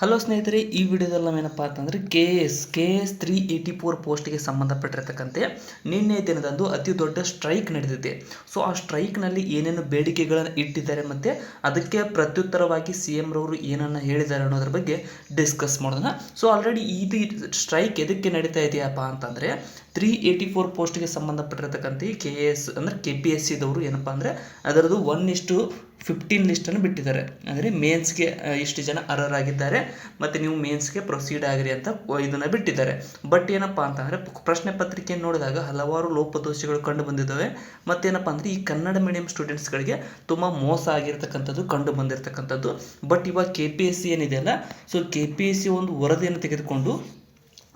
Hello ಸ್ನೇಹಿತರೆ, ಈ ವಿಡಿಯೋದಲ್ಲಿ ನಾವೇನಪ್ಪ ಅಂತಂದರೆ ಕೆ ಎಸ್ 384 ಪೋಸ್ಟ್ಗೆ ಸಂಬಂಧಪಟ್ಟಿರ್ತಕ್ಕಂತೆ ನಿನ್ನೆ ದಿನದಂದು ಅತಿ ದೊಡ್ಡ ಸ್ಟ್ರೈಕ್ ನಡೆದಿದೆ. ಸೊ ಆ ಸ್ಟ್ರೈಕ್ನಲ್ಲಿ ಏನೇನು ಬೇಡಿಕೆಗಳನ್ನು ಇಟ್ಟಿದ್ದಾರೆ ಮತ್ತು ಅದಕ್ಕೆ ಪ್ರತ್ಯುತ್ತರವಾಗಿ CM ರವರು ಏನನ್ನು ಹೇಳಿದ್ದಾರೆ ಅನ್ನೋದ್ರ ಬಗ್ಗೆ ಡಿಸ್ಕಸ್ ಮಾಡೋಣ. ಸೊ ಆಲ್ರೆಡಿ ಇದು ಸ್ಟ್ರೈಕ್ ಎದಕ್ಕೆ ನಡೀತಾ ಇದೆಯಪ್ಪ ಅಂತಂದರೆ 384 ಪೋಸ್ಟ್ಗೆ ಸಂಬಂಧಪಟ್ಟಿರ್ತಕ್ಕಂಥ KS ಅಂದರೆ KPSCದವರು ಏನಪ್ಪ ಅಂದರೆ ಅದರದ್ದು 1:15 ಲಿಸ್ಟನ್ನು ಬಿಟ್ಟಿದ್ದಾರೆ. ಅಂದರೆ ಮೇನ್ಸ್ಗೆ ಇಷ್ಟು ಜನ ಅರ್ಹರಾಗಿದ್ದಾರೆ ಮತ್ತು ನೀವು ಮೇನ್ಸ್ಗೆ ಪ್ರೊಸೀಡ್ ಆಗಿರಿ ಅಂತ ಇದನ್ನು ಬಿಟ್ಟಿದ್ದಾರೆ. ಬಟ್ ಏನಪ್ಪ ಅಂತಂದರೆ ಪ್ರಶ್ನೆ ಪತ್ರಿಕೆಯನ್ನು ನೋಡಿದಾಗ ಹಲವಾರು ಲೋಪದೋಷಗಳು ಕಂಡು ಬಂದಿದ್ದಾವೆ. ಮತ್ತೇನಪ್ಪ ಅಂದರೆ ಈ ಕನ್ನಡ ಮೀಡಿಯಂ ಸ್ಟೂಡೆಂಟ್ಸ್ಗಳಿಗೆ ತುಂಬ ಮೋಸ ಆಗಿರ್ತಕ್ಕಂಥದ್ದು ಕಂಡು ಬಂದಿರತಕ್ಕಂಥದ್ದು. ಬಟ್ ಇವಾಗ KPSC ಏನಿದೆಯಲ್ಲ, ಸೊ KPSC ಒಂದು ವರದಿಯನ್ನು ತೆಗೆದುಕೊಂಡು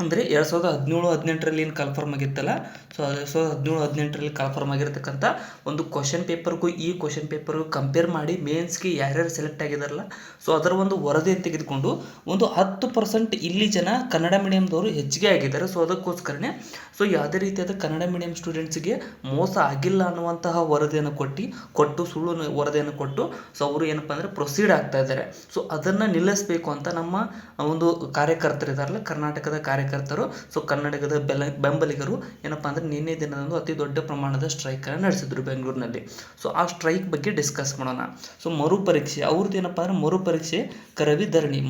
ಅಂದರೆ 2017-18ರಲ್ಲಿ ಏನು ಕನ್ಫರ್ಮ್ ಆಗಿತ್ತಲ್ಲ, ಸೊ 2017-18ರಲ್ಲಿ ಕನ್ಫರ್ಮ್ ಆಗಿರ್ತಕ್ಕಂಥ ಒಂದು ಕ್ವಶನ್ ಪೇಪರ್ಗೂ ಈ ಕ್ವಶನ್ ಪೇಪರ್ಗೂ ಕಂಪೇರ್ ಮಾಡಿ ಮೇನ್ಸ್ಗೆ ಯಾರ್ಯಾರು ಸೆಲೆಕ್ಟ್ ಆಗಿದಾರಲ್ಲ, ಸೊ ಅದರ ಒಂದು ವರದಿಯನ್ನು ತೆಗೆದುಕೊಂಡು ಒಂದು 10% ಇಲ್ಲಿ ಜನ ಕನ್ನಡ ಮೀಡಿಯಮ್ದವರು ಹೆಚ್ಚಿಗೆ ಆಗಿದ್ದಾರೆ. ಸೊ ಅದಕ್ಕೋಸ್ಕರನೇ ಸೊ ಯಾವುದೇ ರೀತಿಯಾದ ಕನ್ನಡ ಮೀಡಿಯಂ ಸ್ಟೂಡೆಂಟ್ಸ್ಗೆ ಮೋಸ ಆಗಿಲ್ಲ ಅನ್ನುವಂತಹ ವರದಿಯನ್ನು ಕೊಟ್ಟು ಸುಳ್ಳು ವರದಿಯನ್ನು ಕೊಟ್ಟು ಸೊ ಅವರು ಏನಪ್ಪ ಅಂದರೆ ಪ್ರೊಸೀಡ್ ಆಗ್ತಾ ಇದ್ದಾರೆ. ಸೊ ಅದನ್ನು ನಿಲ್ಲಿಸಬೇಕು ಅಂತ ನಮ್ಮ ಒಂದು ಕಾರ್ಯಕರ್ತರಿದಾರಲ್ಲ, ಕರ್ನಾಟಕದ ಕಾರ್ಯಕರ್ತರು, ಸೊ ಕನ್ನಡದ ಬೆಂಬಲಿಗರು ಏನಪ್ಪ ಅಂದರೆ ನಿನ್ನೆ ದಿನದಂದು ಅತಿ ದೊಡ್ಡ ಪ್ರಮಾಣದ ಸ್ಟ್ರೈಕನ್ನು ನಡೆಸಿದ್ರು ಬೆಂಗಳೂರಿನಲ್ಲಿ. ಸೊ ಆ ಸ್ಟ್ರೈಕ್ ಬಗ್ಗೆ ಡಿಸ್ಕಸ್ ಮಾಡೋಣ. ಸೊ ಮರುಪರೀಕ್ಷೆ ಅವ್ರದ್ದು ಏನಪ್ಪ ಅಂದರೆ ಮರುಪರೀಕ್ಷೆ ಕರವಿ ಧರಣಿ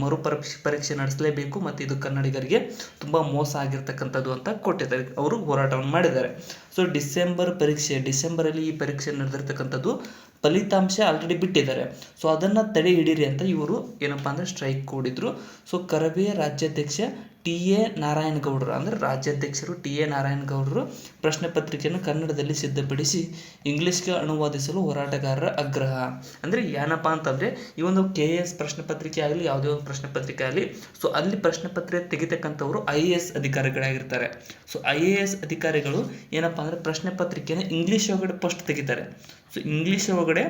ಪರೀಕ್ಷೆ ನಡೆಸಲೇಬೇಕು ಮತ್ತು ಇದು ಕನ್ನಡಿಗರಿಗೆ ತುಂಬ ಮೋಸ ಆಗಿರ್ತಕ್ಕಂಥದ್ದು ಅಂತ ಕೊಟ್ಟಿದ್ದಾರೆ, ಅವರು ಹೋರಾಟವನ್ನು ಮಾಡಿದ್ದಾರೆ. ಸೊ ಡಿಸೆಂಬರಲ್ಲಿ ಈ ಪರೀಕ್ಷೆ ನಡೆದಿರ್ತಕ್ಕಂಥದ್ದು ಫಲಿತಾಂಶ ಆಲ್ರೆಡಿ ಬಿಟ್ಟಿದ್ದಾರೆ. ಸೊ ಅದನ್ನು ತಡೆ ಹಿಡೀರಿ ಅಂತ ಇವರು ಏನಪ್ಪ ಅಂದರೆ ಸ್ಟ್ರೈಕ್ ಕೂಡಿದ್ರು. ಸೊ ಕರವೇ ರಾಜ್ಯಾಧ್ಯಕ್ಷ ಟಿ.ಎ. ನಾರಾಯಣಗೌಡರು ಅಂದರೆ ರಾಜ್ಯಾಧ್ಯಕ್ಷರು ಟಿ.ಎ. ನಾರಾಯಣಗೌಡರು ಪ್ರಶ್ನೆ ಪತ್ರಿಕೆಯನ್ನು ಕನ್ನಡದಲ್ಲಿ ಸಿದ್ಧಪಡಿಸಿ ಇಂಗ್ಲೀಷ್ಗೆ ಅನುವಾದಿಸಲು ಹೋರಾಟಗಾರರ ಆಗ್ರಹ. ಅಂದರೆ ಏನಪ್ಪ ಅಂತಂದರೆ ಈ ಒಂದು KS ಪ್ರಶ್ನೆ ಪತ್ರಿಕೆ ಆಗಲಿ ಯಾವುದೇ ಒಂದು ಪ್ರಶ್ನೆ ಪತ್ರಿಕೆ ಆಗಲಿ, ಸೊ ಅಲ್ಲಿ ಪ್ರಶ್ನೆ ಪತ್ರಿಕೆ ತೆಗಿತಕ್ಕಂಥವ್ರು IAS ಅಧಿಕಾರಿಗಳಾಗಿರ್ತಾರೆ. ಸೊ IAS ಅಧಿಕಾರಿಗಳು ಏನಪ್ಪ ಅಂದರೆ ಪ್ರಶ್ನೆ ಪತ್ರಿಕೆಯನ್ನು ಇಂಗ್ಲೀಷ್ ಒಳಗಡೆ ಫಸ್ಟ್ ತೆಗಿತಾರೆ. ಸೊ ಇಂಗ್ಲೀಷ್ ಒಳಗಡೆ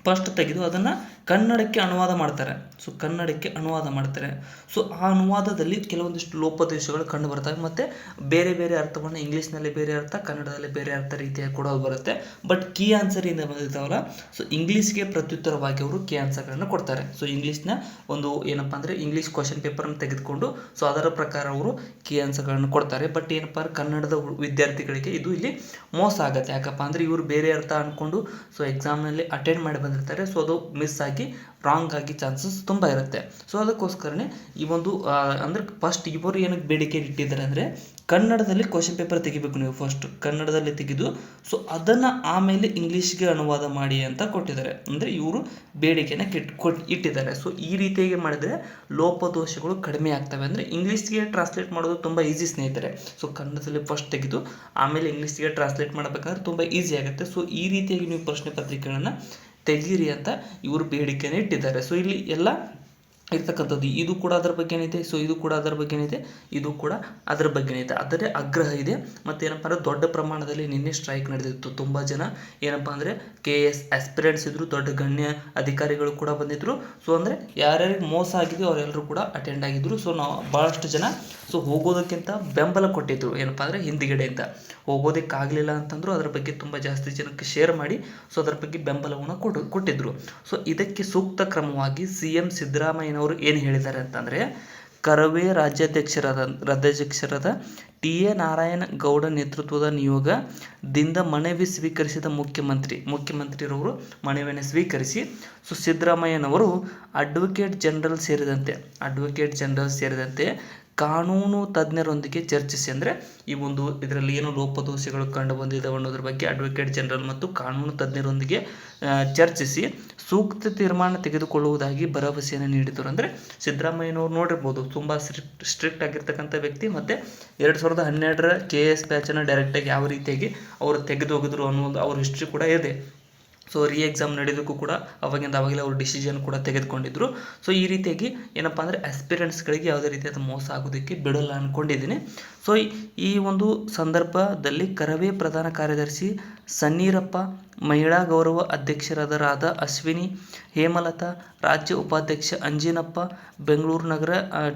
ಫಸ್ಟ್ ತೆಗೆದು ಅದನ್ನು ಕನ್ನಡಕ್ಕೆ ಅನುವಾದ ಮಾಡ್ತಾರೆ. ಸೊ ಆ ಅನುವಾದದಲ್ಲಿ ಕೆಲವೊಂದಿಷ್ಟು ಲೋಪದೋಷಗಳು ಕಂಡು ಬರ್ತವೆ ಮತ್ತು ಬೇರೆ ಬೇರೆ ಅರ್ಥವನ್ನು ಇಂಗ್ಲೀಷ್ನಲ್ಲಿ ಬೇರೆ ಅರ್ಥ, ಕನ್ನಡದಲ್ಲಿ ಬೇರೆ ಅರ್ಥ ರೀತಿಯಾಗಿ ಕೂಡ ಬರುತ್ತೆ. ಬಟ್ ಕೀ ಆನ್ಸರ್ ಇಂದ ಬಂದಿರ್ತಾವಲ್ಲ, ಸೊ ಇಂಗ್ಲೀಷ್ಗೆ ಪ್ರತ್ಯುತ್ತರವಾಗಿ ಅವರು ಕೀ ಆನ್ಸರ್ಗಳನ್ನು ಕೊಡ್ತಾರೆ. ಸೊ ಇಂಗ್ಲೀಷ್ನ ಒಂದು ಏನಪ್ಪ ಅಂದರೆ ಇಂಗ್ಲೀಷ್ ಕ್ವಶನ್ ಪೇಪರನ್ನು ತೆಗೆದುಕೊಂಡು ಸೊ ಅದರ ಪ್ರಕಾರ ಅವರು ಕೀ ಆನ್ಸರ್ಗಳನ್ನು ಕೊಡ್ತಾರೆ. ಬಟ್ ಏನಪ್ಪ ಅಂದರೆ ಕನ್ನಡದ ವಿದ್ಯಾರ್ಥಿಗಳಿಗೆ ಇದು ಇಲ್ಲಿ ಮೋಸ ಆಗುತ್ತೆ. ಯಾಕಪ್ಪ ಅಂದರೆ ಇವರು ಬೇರೆ ಅರ್ಥ ಅಂದ್ಕೊಂಡು ಸೊ ಎಕ್ಸಾಮ್ನಲ್ಲಿ ಅಟೆಂಡ್ ಮಾಡಿ ಬಂದಿರ್ತಾರೆ. ಸೊ ಅದು ಮಿಸ್ ಆಗಿ ರಾಂಗ್ ಆಗಿ ಚಾನ್ಸಸ್ ತುಂಬ ಇರುತ್ತೆ. ಸೊ ಅದಕ್ಕೋಸ್ಕರನೇ ಈ ಒಂದು ಅಂದರೆ ಫಸ್ಟ್ ಇವರು ಏನಕ್ಕೆ ಬೇಡಿಕೆ ಇಟ್ಟಿದ್ದಾರೆ ಅಂದರೆ ಕನ್ನಡದಲ್ಲಿ ಕ್ವಶನ್ ಪೇಪರ್ ತೆಗಿಬೇಕು, ನೀವು ಫಸ್ಟ್ ಕನ್ನಡದಲ್ಲಿ ತೆಗೆದು ಸೊ ಅದನ್ನು ಆಮೇಲೆ ಇಂಗ್ಲೀಷ್ಗೆ ಅನುವಾದ ಮಾಡಿ ಅಂತ ಕೊಟ್ಟಿದ್ದಾರೆ. ಅಂದರೆ ಇವರು ಬೇಡಿಕೆನ ಇಟ್ಟಿದ್ದಾರೆ. ಸೊ ಈ ರೀತಿಯಾಗಿ ಮಾಡಿದರೆ ಲೋಪದೋಷಗಳು ಕಡಿಮೆ ಆಗ್ತವೆ. ಅಂದರೆ ಇಂಗ್ಲೀಷ್ಗೆ ಟ್ರಾನ್ಸ್ಲೇಟ್ ಮಾಡೋದು ತುಂಬ ಈಸಿ ಸ್ನೇಹಿತರೆ. ಸೊ ಕನ್ನಡದಲ್ಲಿ ಫಸ್ಟ್ ತೆಗೆದು ಆಮೇಲೆ ಇಂಗ್ಲೀಷ್ಗೆ ಟ್ರಾನ್ಸ್ಲೇಟ್ ಮಾಡಬೇಕಂದ್ರೆ ತುಂಬ ಈಸಿ ಆಗುತ್ತೆ. ಸೊ ಈ ರೀತಿಯಾಗಿ ನೀವು ಪ್ರಶ್ನೆ ಪತ್ರಿಕೆಗಳನ್ನು ತೆಗೀರಿ ಅಂತ ಇವರು ಬೇಡಿಕೆನ ಇಟ್ಟಿದ್ದಾರೆ. ಸೊ ಇಲ್ಲಿ ಎಲ್ಲ ಇರ್ತಕ್ಕಂಥದ್ದು ಇದು ಕೂಡ ಅದರ ಬಗ್ಗೆ ಏನಿದೆ, ಸೊ ಇದು ಕೂಡ ಅದರ ಬಗ್ಗೆ ಏನಿದೆ, ಇದು ಕೂಡ ಅದರ ಬಗ್ಗೆ ಏನಿದೆ, ಅದರ ಆಗ್ರಹ ಇದೆ. ಮತ್ತು ಏನಪ್ಪ ಅಂದರೆ ದೊಡ್ಡ ಪ್ರಮಾಣದಲ್ಲಿ ನಿನ್ನೆ ಸ್ಟ್ರೈಕ್ ನಡೆದಿತ್ತು. ತುಂಬ ಜನ ಏನಪ್ಪ ಅಂದರೆ KS ಆಸ್ಪಿರೆಂಟ್ಸ್ ಇದ್ದರು, ದೊಡ್ಡ ಗಣ್ಯ ಅಧಿಕಾರಿಗಳು ಕೂಡ ಬಂದಿದ್ದರು. ಸೊ ಅಂದರೆ ಯಾರ್ಯಾರಿಗೆ ಮೋಸ ಆಗಿದೆ ಅವರೆಲ್ಲರೂ ಕೂಡ ಅಟೆಂಡ್ ಆಗಿದ್ದರು. ಸೊ ನಾವು ಭಾಳಷ್ಟು ಜನ ಸೊ ಹೋಗೋದಕ್ಕಿಂತ ಬೆಂಬಲ ಕೊಟ್ಟಿದ್ದರು, ಏನಪ್ಪ ಅಂದರೆ ಹಿಂದಿಗಡೆಯಿಂದ ಹೋಗೋದಕ್ಕಾಗಲಿಲ್ಲ ಅಂತಂದರು ಅದರ ಬಗ್ಗೆ ತುಂಬ ಜಾಸ್ತಿ ಜನಕ್ಕೆ ಶೇರ್ ಮಾಡಿ ಸೊ ಅದರ ಬಗ್ಗೆ ಬೆಂಬಲವನ್ನು ಕೊಟ್ಟಿದ್ದರು. ಸೊ ಇದಕ್ಕೆ ಸೂಕ್ತ ಕ್ರಮವಾಗಿ CM ಸಿದ್ದರಾಮಯ್ಯನವರು ಏನು ಹೇಳಿದ್ದಾರೆ ಅಂತಂದರೆ ಕರವೇ ರಾಜ್ಯಾಧ್ಯಕ್ಷರಾದ ಟಿ.ಎ. ನಾರಾಯಣಗೌಡ ನೇತೃತ್ವದ ನಿಯೋಗದಿಂದ ಮನವಿ ಸ್ವೀಕರಿಸಿದ ಮುಖ್ಯಮಂತ್ರಿರವರು ಮನವಿಯನ್ನು ಸ್ವೀಕರಿಸಿ ಸೊ ಸಿದ್ದರಾಮಯ್ಯನವರು ಅಡ್ವೊಕೇಟ್ ಜನರಲ್ ಸೇರಿದಂತೆ ಕಾನೂನು ತಜ್ಞರೊಂದಿಗೆ ಚರ್ಚಿಸಿ, ಅಂದರೆ ಈ ಒಂದು ಇದರಲ್ಲಿ ಏನು ಲೋಪದೋಷಗಳು ಕಂಡು ಬಂದಿದ್ದಾವೆ ಅನ್ನೋದ್ರ ಬಗ್ಗೆ ಅಡ್ವೊಕೇಟ್ ಜನರಲ್ ಮತ್ತು ಕಾನೂನು ತಜ್ಞರೊಂದಿಗೆ ಚರ್ಚಿಸಿ ಸೂಕ್ತ ತೀರ್ಮಾನ ತೆಗೆದುಕೊಳ್ಳುವುದಾಗಿ ಭರವಸೆಯನ್ನು ನೀಡಿದರು. ಅಂದರೆ ಸಿದ್ದರಾಮಯ್ಯನವರು ನೋಡಿರ್ಬೋದು, ತುಂಬ ಸ್ಟ್ರಿಕ್ಟ್ ಆಗಿರ್ತಕ್ಕಂಥ ವ್ಯಕ್ತಿ. ಮತ್ತು 2012ರ KS ಬ್ಯಾಚನ್ನು ಡೈರೆಕ್ಟಾಗಿ ಯಾವ ರೀತಿಯಾಗಿ ಅವರು ತೆಗೆದೋಗಿದ್ರು ಅನ್ನೋದು ಅವ್ರ ಹಿಸ್ಟ್ರಿ ಕೂಡ ಇದೆ. ಸೊ ಎಕ್ಸಾಮ್ ನಡೆಯೋದಕ್ಕೂ ಕೂಡ ಅವಾಗಲೇ ಅವರು ಡಿಸಿಷನ್ ಕೂಡ ತೆಗೆದುಕೊಂಡಿದ್ದರು. ಸೊ ಈ ರೀತಿಯಾಗಿ ಏನಪ್ಪ ಅಂದರೆ ಆಸ್ಪಿರೆಂಟ್ಸ್ಗಳಿಗೆ ಯಾವುದೇ ರೀತಿಯಾದ ಮೋಸ ಆಗೋದಕ್ಕೆ ಬಿಡಲ್ಲ ಅಂದ್ಕೊಂಡಿದ್ದೀನಿ. ಸೊ ಈ ಒಂದು ಸಂದರ್ಭದಲ್ಲಿ ಕರವೇ ಪ್ರಧಾನ ಕಾರ್ಯದರ್ಶಿ ಸನ್ನೀರಪ್ಪ, ಮಹಿಳಾ ಗೌರವ ಅಧ್ಯಕ್ಷರಾದ ಅಶ್ವಿನಿ, ಹೇಮಲತಾ, ರಾಜ್ಯ ಉಪಾಧ್ಯಕ್ಷ ಅಂಜಿನಪ್ಪ, ಬೆಂಗಳೂರು ನಗರ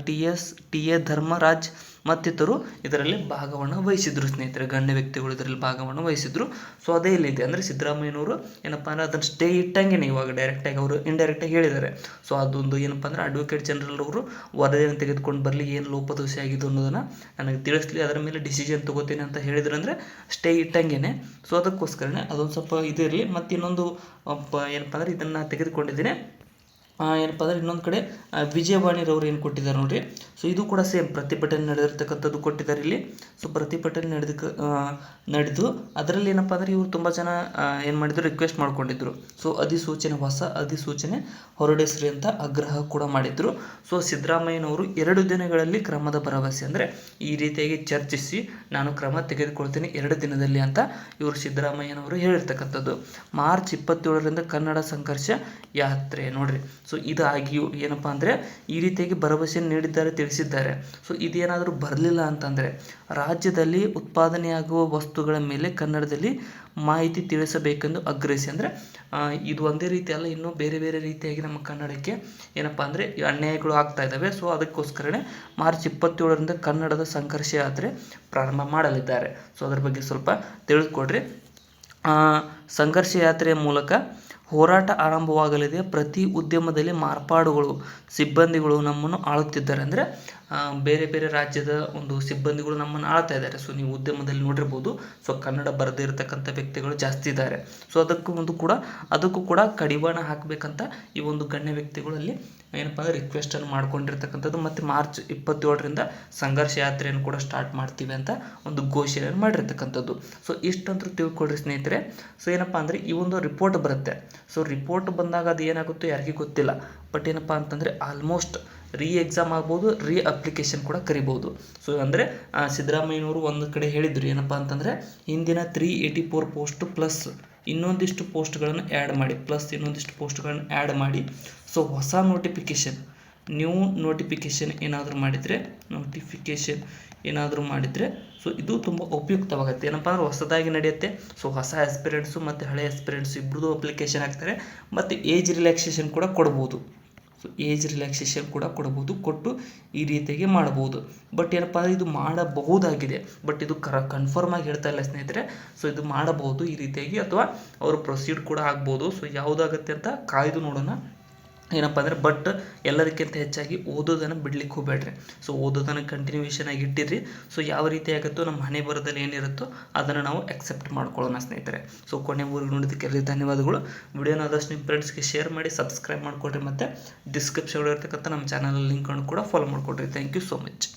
ಟಿ.ಎ. ಧರ್ಮರಾಜ್, ಮತ್ತಿತರರು ಇದರಲ್ಲಿ ಭಾಗವನ್ನು ವಹಿಸಿದ್ರು ಸ್ನೇಹಿತರೆ, ಗಣ್ಯ ವ್ಯಕ್ತಿಗಳು ಇದರಲ್ಲಿ ಭಾಗವನ್ನು ವಹಿಸಿದ್ರು. ಸೊ ಅದೇ ಇಲ್ಲಿದೆ ಅಂದರೆ ಸಿದ್ದರಾಮಯ್ಯನವರು ಏನಪ್ಪ ಅಂದರೆ ಅದನ್ನು ಸ್ಟೇ ಇಟ್ಟಂಗೆ ಇವಾಗ ಡೈರೆಕ್ಟಾಗಿ ಅವರು ಇಂಡೈರೆಕ್ಟಾಗಿ ಹೇಳಿದ್ದಾರೆ. ಸೊ ಅದೊಂದು ಏನಪ್ಪ ಅಂದರೆ ಅಡ್ವೊಕೇಟ್ ಜನರಲ್ ಅವರು ವರದಿಯನ್ನು ತೆಗೆದುಕೊಂಡು ಬರಲಿ, ಏನು ಲೋಪದೋಷ ಆಗಿದೆ ಅನ್ನೋದನ್ನು ನನಗೆ ತಿಳಿಸ್ಲಿ, ಅದರ ಮೇಲೆ ಡಿಸಿಷನ್ ತಗೋತೀನಿ ಅಂತ ಹೇಳಿದ್ರು ಅಂದರೆ ಸ್ಟೇ ಇಟ್ಟಂಗೆ. ಸೊ ಅದಕ್ಕೋಸ್ಕರನೇ ಅದೊಂದು ಸ್ವಲ್ಪ ಇದಿರಲಿ. ಮತ್ತು ಇನ್ನೊಂದು ಏನಪ್ಪ ಅಂದರೆ ಇದನ್ನು ತೆಗೆದುಕೊಂಡಿದ್ದೀನಿ ಏನಪ್ಪ ಅಂದರೆ ಇನ್ನೊಂದು ಕಡೆ ವಿಜಯವಾಣಿರವ್ರು ಏನು ಕೊಟ್ಟಿದ್ದಾರೆ ನೋಡಿರಿ. ಸೊ ಇದು ಕೂಡ ಸೇಮ್ ಪ್ರತಿಭಟನೆ ನಡೆದಿರ್ತಕ್ಕಂಥದ್ದು ಕೊಟ್ಟಿದ್ದಾರೆ ಇಲ್ಲಿ. ಸೊ ಪ್ರತಿಭಟನೆ ನಡೆದು ಅದರಲ್ಲಿ ಏನಪ್ಪ ಅಂದರೆ ಇವರು ತುಂಬ ಜನ ಏನು ಮಾಡಿದ್ರು, ರಿಕ್ವೆಸ್ಟ್ ಮಾಡ್ಕೊಂಡಿದ್ರು. ಸೊ ಹೊಸ ಅಧಿಸೂಚನೆ ಹೊರಡಿಸ್ರಿ ಅಂತ ಆಗ್ರಹ ಕೂಡ ಮಾಡಿದ್ರು. ಸೊ ಸಿದ್ದರಾಮಯ್ಯನವರು 2 ದಿನಗಳಲ್ಲಿ ಕ್ರಮದ ಭರವಸೆ ಅಂದರೆ ಈ ರೀತಿಯಾಗಿ ಚರ್ಚಿಸಿ ನಾನು ಕ್ರಮ ತೆಗೆದುಕೊಳ್ತೀನಿ 2 ದಿನದಲ್ಲಿ ಅಂತ ಇವರು ಸಿದ್ದರಾಮಯ್ಯನವರು ಹೇಳಿರ್ತಕ್ಕಂಥದ್ದು. ಮಾರ್ಚ್ 27ರಿಂದ ಕನ್ನಡ ಸಂಘರ್ಷ ಯಾತ್ರೆ ನೋಡ್ರಿ. ಸೊ ಇದಾಗಿಯೂ ಏನಪ್ಪ ಅಂದರೆ ಈ ರೀತಿಯಾಗಿ ಭರವಸೆ ನೀಡಿದ್ದಾರೆ, ತಿಳಿಸಿದ್ದಾರೆ. ಸೊ ಇದೇನಾದರೂ ಬರಲಿಲ್ಲ ಅಂತಂದರೆ ರಾಜ್ಯದಲ್ಲಿ ಉತ್ಪಾದನೆಯಾಗುವ ವಸ್ತುಗಳ ಮೇಲೆ ಕನ್ನಡದಲ್ಲಿ ಮಾಹಿತಿ ತಿಳಿಸಬೇಕೆಂದು ಆಗ್ರಹಿಸಿ. ಅಂದರೆ ಇದು ಒಂದೇ ರೀತಿ ಅಲ್ಲ, ಇನ್ನೂ ಬೇರೆ ಬೇರೆ ರೀತಿಯಾಗಿ ನಮ್ಮ ಕನ್ನಡಕ್ಕೆ ಏನಪ್ಪ ಅಂದರೆ ಅನ್ಯಾಯಗಳು ಆಗ್ತಾ ಇದ್ದಾವೆ. ಸೊ ಅದಕ್ಕೋಸ್ಕರನೇ ಮಾರ್ಚ್ 27ರಿಂದ ಕನ್ನಡದ ಸಂಘರ್ಷ ಯಾತ್ರೆ ಪ್ರಾರಂಭ ಮಾಡಲಿದ್ದಾರೆ. ಸೊ ಅದ್ರ ಬಗ್ಗೆ ಸ್ವಲ್ಪ ತಿಳಿದುಕೊಡ್ರಿ. ಸಂಘರ್ಷ ಯಾತ್ರೆಯ ಮೂಲಕ ಹೋರಾಟ ಆರಂಭವಾಗಲಿದೆ. ಪ್ರತಿ ಉದ್ಯಮದಲ್ಲಿ ಮಾರ್ಪಾಡುಗಳು, ಸಿಬ್ಬಂದಿಗಳು ನಮ್ಮನ್ನು ಆಳುತ್ತಿದ್ದಾರೆ. ಅಂದರೆ ಬೇರೆ ಬೇರೆ ರಾಜ್ಯದ ಒಂದು ಸಿಬ್ಬಂದಿಗಳು ನಮ್ಮನ್ನು ಆಳ್ತಾ ಇದ್ದಾರೆ. ಸೊ ನೀವು ಉದ್ಯಮದಲ್ಲಿ ನೋಡಿರ್ಬೋದು. ಸೊ ಕನ್ನಡ ಬರದೇ ಇರತಕ್ಕಂಥ ವ್ಯಕ್ತಿಗಳು ಜಾಸ್ತಿ ಇದ್ದಾರೆ. ಸೊ ಅದಕ್ಕೂ ಕೂಡ ಕಡಿವಾಣ ಹಾಕಬೇಕಂತ ಈ ಒಂದು ಗಣ್ಯ ವ್ಯಕ್ತಿಗಳಲ್ಲಿ ಏನಪ್ಪ ಅಂದರೆ ರಿಕ್ವೆಸ್ಟನ್ನು ಮಾಡ್ಕೊಂಡಿರ್ತಕ್ಕಂಥದ್ದು. ಮತ್ತು ಮಾರ್ಚ್ 27ರಿಂದ ಸಂಘರ್ಷ ಯಾತ್ರೆಯನ್ನು ಕೂಡ ಸ್ಟಾರ್ಟ್ ಮಾಡ್ತೀವಿ ಅಂತ ಒಂದು ಘೋಷಣೆಯನ್ನು ಮಾಡಿರ್ತಕ್ಕಂಥದ್ದು. ಸೊ ಇಷ್ಟಂತೂ ತಿಳ್ಕೊಳ್ರಿ ಸ್ನೇಹಿತರೆ. ಸೊ ಏನಪ್ಪ ಅಂದರೆ ಈ ಒಂದು ರಿಪೋರ್ಟ್ ಬರುತ್ತೆ. ಸೊ ರಿಪೋರ್ಟ್ ಬಂದಾಗ ಅದು ಏನಾಗುತ್ತೋ ಯಾರಿಗೂ ಗೊತ್ತಿಲ್ಲ. ಬಟ್ ಏನಪ್ಪ ಅಂತಂದರೆ ಆಲ್ಮೋಸ್ಟ್ ಎಕ್ಸಾಮ್ ಆಗ್ಬೋದು, ಅಪ್ಲಿಕೇಶನ್ ಕೂಡ ಕರಿಬೋದು. ಸೊ ಅಂದರೆ ಸಿದ್ದರಾಮಯ್ಯನವರು ಒಂದು ಕಡೆ ಹೇಳಿದ್ರು ಏನಪ್ಪ ಅಂತಂದರೆ ಹಿಂದಿನ 384 ಪೋಸ್ಟ್ ಪ್ಲಸ್ ಇನ್ನೊಂದಿಷ್ಟು ಪೋಸ್ಟ್ಗಳನ್ನು ಆ್ಯಡ್ ಮಾಡಿ ಸೊ ಹೊಸ ನ್ಯೂ ನೋಟಿಫಿಕೇಷನ್ ಏನಾದರೂ ಮಾಡಿದರೆ ಸೊ ಇದು ತುಂಬ ಉಪಯುಕ್ತವಾಗುತ್ತೆ. ಏನಪ್ಪ ಅಂದರೆ ಹೊಸದಾಗಿ ನಡೆಯುತ್ತೆ. ಸೊ ಹೊಸ ಆಸ್ಪಿರೆಂಟ್ಸು ಮತ್ತು ಹಳೆ ಆಸ್ಪಿರೆಂಟ್ಸು ಇಬ್ಬರದು ಅಪ್ಲಿಕೇಶನ್ ಹಾಕ್ತಾರೆ. ಮತ್ತು ಏಜ್ ರಿಲ್ಯಾಕ್ಸೇಷನ್ ಕೂಡ ಕೊಡ್ಬೋದು. ಕೊಟ್ಟು ಈ ರೀತಿಯಾಗಿ ಮಾಡ್ಬೋದು. ಬಟ್ ಏನಪ್ಪ ಅಂದರೆ ಇದು ಮಾಡಬಹುದಾಗಿದೆ. ಬಟ್ ಇದು ಕನ್ಫರ್ಮ್ ಆಗಿ ಹೇಳ್ತಾ ಇಲ್ಲ ಸ್ನೇಹಿತರೆ. ಸೊ ಇದು ಮಾಡಬಹುದು ಈ ರೀತಿಯಾಗಿ, ಅಥವಾ ಅವರು ಪ್ರೊಸೀಡ್ ಕೂಡ ಆಗ್ಬೋದು. ಸೊ ಯಾವುದಾಗುತ್ತೆ ಅಂತ ಕಾಯ್ದು ನೋಡೋಣ. ಏನಪ್ಪ ಅಂದರೆ ಬಟ್ ಎಲ್ಲದಕ್ಕಿಂತ ಹೆಚ್ಚಾಗಿ ಓದೋದನ್ನು ಬಿಡ್ಲಿಕ್ಕೆ ಹೋಗಬೇಡ್ರಿ. ಸೊ ಓದೋದನ್ನು ಕಂಟಿನ್ಯೂಷನ್ ಆಗಿ ಇಟ್ಟಿರಿ. ಸೊ ಯಾವ ರೀತಿ ಆಗುತ್ತೋ ನಮ್ಮ ಹಣೆ ಬರದಲ್ಲಿ ಏನಿರುತ್ತೋ ಅದನ್ನು ನಾವು ಅಕ್ಸೆಪ್ಟ್ ಮಾಡ್ಕೊಳ್ಳೋಣ ಸ್ನೇಹಿತರೆ. ಸೊ ಕೊನೆವರೆಗೂ ನೋಡೋದಕ್ಕೆ ಧನ್ಯವಾದಗಳು. ವಿಡಿಯೋನ ಆದಷ್ಟು ನಿಮ್ಮ ಫ್ರೆಂಡ್ಸ್ಗೆ ಶೇರ್ ಮಾಡಿ, ಸಬ್ಸ್ಕ್ರೈಬ್ ಮಾಡ್ಕೊಳ್ರಿ. ಮತ್ತು ಡಿಸ್ಕ್ರಿಪ್ಷನ್ ಇರ್ತಕ್ಕಂಥ ನಮ್ಮ ಚಾನಲ್ ಲಿಂಕನ್ನು ಕೂಡ ಫಾಲೋ ಮಾಡ್ಕೊಳ್ರಿ. Thank you so much.